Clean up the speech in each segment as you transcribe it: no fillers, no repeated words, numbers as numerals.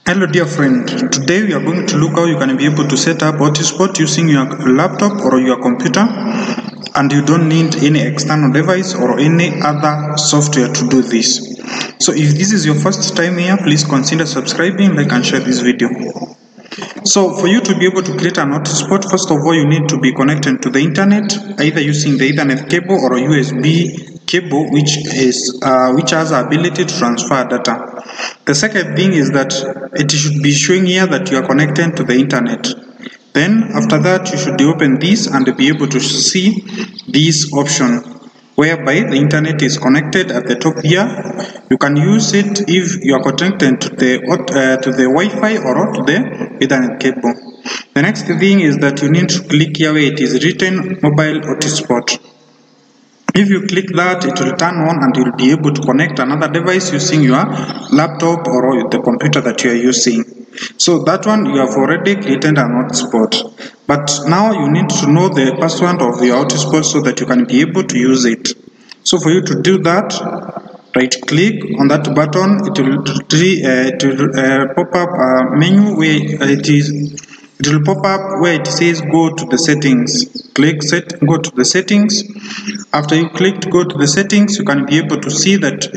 Hello dear friend, today we are going to look how you can be able to set up hotspot using your laptop or your computer, and you don't need any external device or any other software to do this. So if this is your first time here, please consider subscribing, like and share this video. So for you to be able to create an hotspot, first of all you need to be connected to the internet, either using the Ethernet cable or a USB cable which has the ability to transfer data. The second thing is that it should be showing here that you are connected to the internet. Then after that you should open this and be able to see this option whereby the internet is connected at the top here. You can use it if you are connected to the Wi-Fi or to the Ethernet cable. The next thing is that you need to click here where it is written mobile hotspot. If you click that, it will turn on and you'll be able to connect another device using your laptop or the computer that you are using. So that one you have already created an hotspot. But now you need to know the password of your hotspot so that you can be able to use it. So for you to do that, right click on that button. It will pop up a menu where it will pop up where it says go to the settings. Click go to the settings. After you click go to the settings, you can be able to see that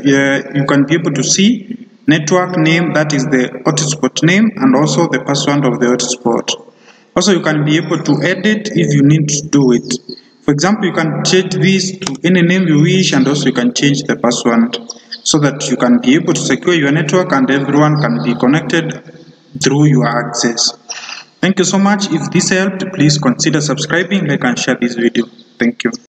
network name, that is the hotspot name, and also the password of the hotspot. Also you can be able to edit if you need to do it. For example, you can change this to any name you wish, and also you can change the password so that you can be able to secure your network and everyone can be connected through your access. Thank you so much. If this helped, please consider subscribing, like and share this video. Thank you.